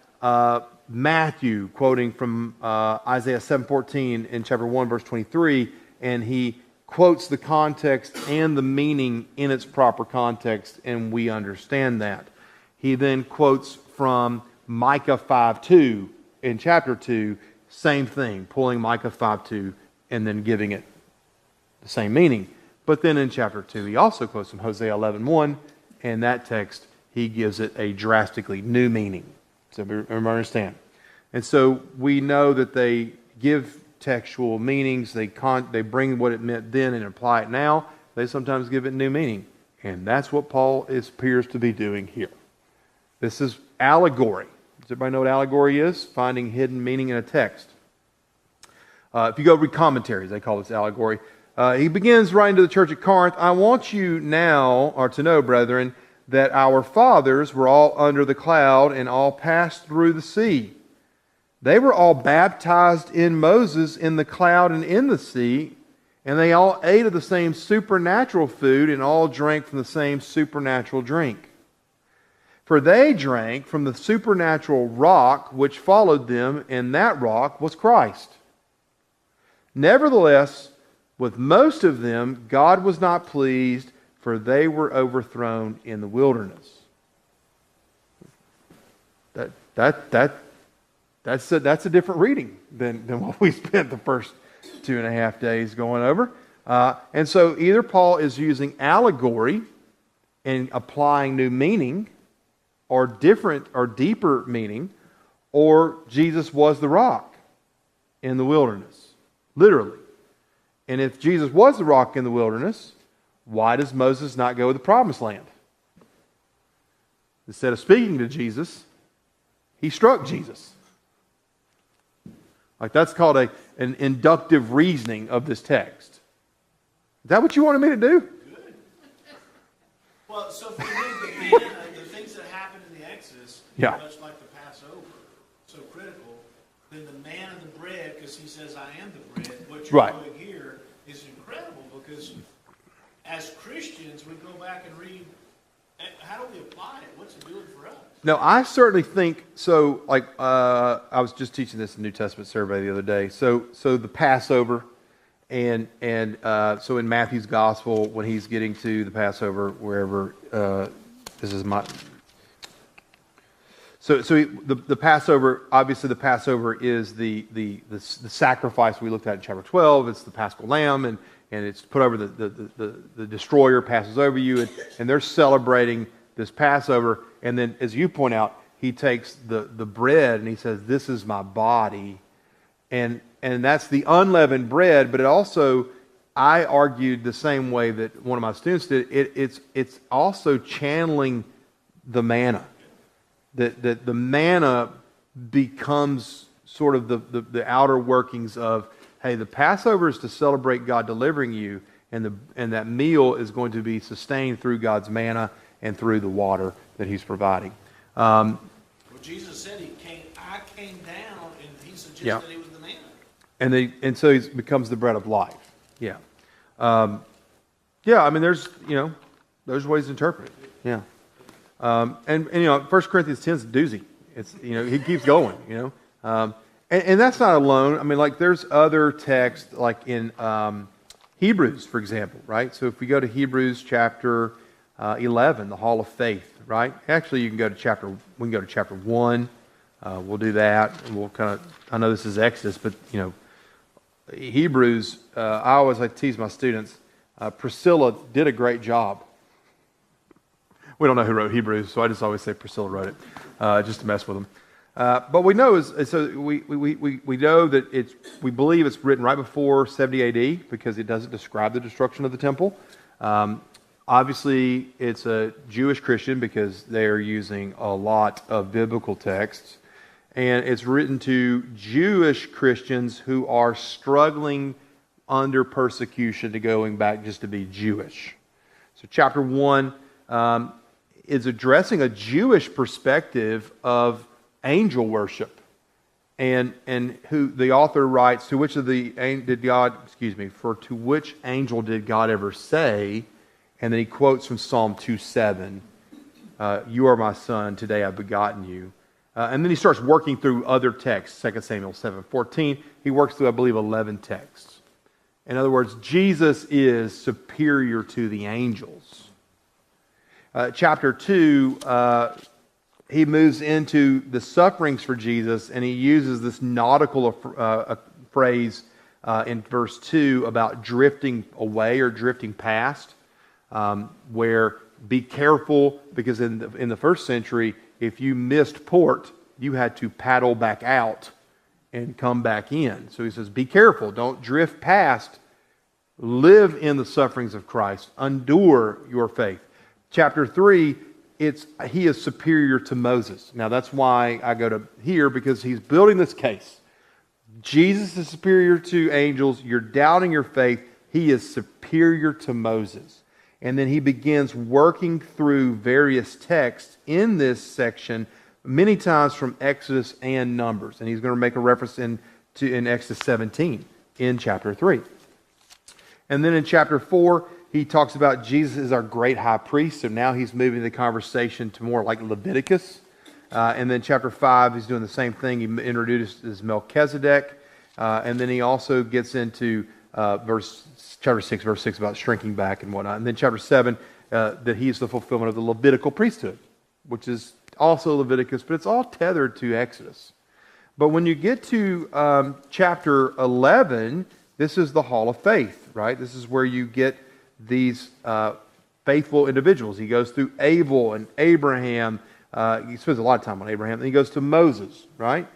Matthew quoting from Isaiah 7:14 in chapter 1, verse 23, and he quotes the context and the meaning in its proper context, and we understand that. He then quotes from Micah 5:2 in chapter 2, same thing, pulling Micah 5:2 and then giving it the same meaning. But then in chapter 2, he also quotes from Hosea 11:1, and that text, he gives it a drastically new meaning. So everybody understand? And so we know that they give textual meanings, they bring what it meant then and apply it now. They sometimes give it new meaning. And that's what Paul appears to be doing here. This is allegory. Does everybody know what allegory is? Finding hidden meaning in a text. If you go read commentaries, they call this allegory. He begins writing to the church at Corinth, I want you now, or to know, brethren, that our fathers were all under the cloud and all passed through the sea. They were all baptized in Moses in the cloud and in the sea, and they all ate of the same supernatural food and all drank from the same supernatural drink. For they drank from the supernatural rock which followed them, and that rock was Christ. Nevertheless, with most of them, God was not pleased, for they were overthrown in the wilderness. That's a different reading than what we spent the first 2.5 days going over. And so either Paul is using allegory and applying new meaning, or different or deeper meaning, or Jesus was the rock in the wilderness, literally. And if Jesus was the rock in the wilderness, why does Moses not go to the promised land? Instead of speaking to Jesus, he struck Jesus. Like, that's called an inductive reasoning of this text. Is that what you wanted me to do? Good. Well, so for me, the things that happened in the Exodus, Yeah. much like the Passover, so critical, then the man and the bread, because he says, I am the bread, what you're Right. doing here is incredible, because as Christians, we go back and read, how do we apply it? What's it doing for us? No, I certainly think so. Like, I was just teaching this in New Testament survey the other day. So the Passover, and so in Matthew's Gospel, when he's getting to the Passover, wherever this is my. The Passover, obviously, the Passover is the sacrifice we looked at in chapter 12. It's the Paschal Lamb, and it's put over the destroyer passes over you, and they're celebrating this Passover. And then, as you point out, he takes the bread and he says, "This is my body," and that's the unleavened bread. But it also, I argued the same way that one of my students did. It's also channeling the manna. That the manna becomes sort of the outer workings of, hey, the Passover is to celebrate God delivering you, and that meal is going to be sustained through God's manna and through the water that He's providing. Well, Jesus said I came down, and He suggested He was the manna. And so He becomes the bread of life. Yeah. I mean, there's ways to interpret it. Yeah. And 1 Corinthians 10 is a doozy. It's, he keeps going, and that's not alone. I mean, like, there's other texts, like in Hebrews, for example, right? So if we go to Hebrews chapter 11, the Hall of Faith, right? Actually, we can go to chapter 1. We'll do that, and we'll I know this is Exodus, but, Hebrews, I always like to tease my students, Priscilla did a great job. We don't know who wrote Hebrews, so I just always say Priscilla wrote it, just to mess with them. But we know we know that we believe it's written right before 70 AD because it doesn't describe the destruction of the temple. Obviously, it's a Jewish Christian because they are using a lot of biblical texts, and it's written to Jewish Christians who are struggling under persecution to going back just to be Jewish. So, chapter 1. Is addressing a Jewish perspective of angel worship, and who the author writes, to which angel did God ever say? And then he quotes from Psalm 2:7, "You are my son; today I've begotten you." And then he starts working through other texts. 2 Samuel 7:14. He works through, I believe, 11 texts. In other words, Jesus is superior to the angels. Chapter 2, he moves into the sufferings for Jesus, and he uses this nautical phrase in verse 2 about drifting away or drifting past, where be careful, because in the first century, if you missed port, you had to paddle back out and come back in. So he says, be careful, don't drift past, live in the sufferings of Christ, endure your faith. Chapter 3 he is superior to Moses. Now that's why I go to here, because he's building this case. Jesus is superior to angels. You're doubting your faith. He is superior to Moses. And then he begins working through various texts in this section, many times from Exodus and Numbers. And he's going to make a reference in Exodus 17 in chapter 3. And then in chapter 4, he talks about Jesus is our great high priest. So now he's moving the conversation to more like Leviticus. And then chapter 5, he's doing the same thing. He introduces Melchizedek. And then he also gets into chapter 6, verse 6 about shrinking back and whatnot. And then chapter 7, that he is the fulfillment of the Levitical priesthood, which is also Leviticus, but it's all tethered to Exodus. But when you get to chapter 11, this is the hall of faith, right? This is where you get these faithful individuals. He goes through Abel and Abraham. He spends a lot of time on Abraham. Then he goes to Moses, right?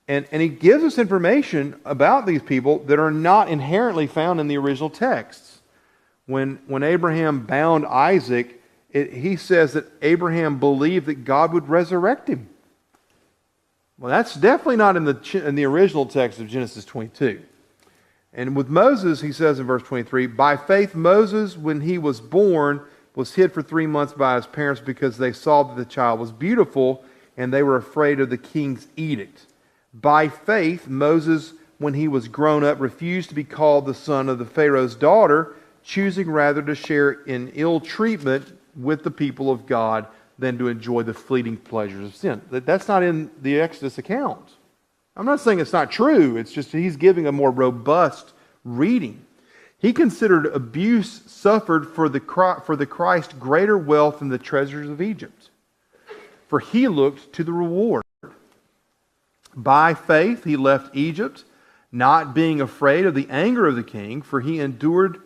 And he gives us information about these people that are not inherently found in the original texts. When Abraham bound Isaac, he says that Abraham believed that God would resurrect him. Well, that's definitely not in the original text of Genesis 22. And with Moses, he says in verse 23, by faith Moses, when he was born, was hid for 3 months by his parents because they saw that the child was beautiful and they were afraid of the king's edict. By faith, Moses, when he was grown up, refused to be called the son of the Pharaoh's daughter, choosing rather to share in ill treatment with the people of God than to enjoy the fleeting pleasures of sin. That's not in the Exodus account. I'm not saying it's not true. It's just he's giving a more robust reading. He considered abuse suffered for the Christ greater wealth than the treasures of Egypt, for he looked to the reward. By faith he left Egypt, not being afraid of the anger of the king, for he endured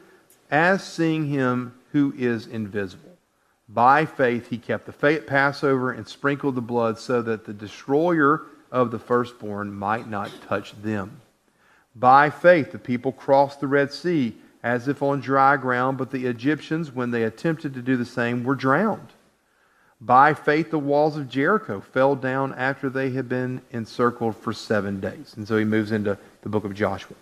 as seeing him who is invisible. By faith he kept the Passover and sprinkled the blood so that the destroyer of the firstborn might not touch them. By faith the people crossed the Red Sea as if on dry ground, but the Egyptians, when they attempted to do the same, were drowned. By faith the walls of Jericho fell down after they had been encircled for 7 days. And so he moves into the book of Joshua.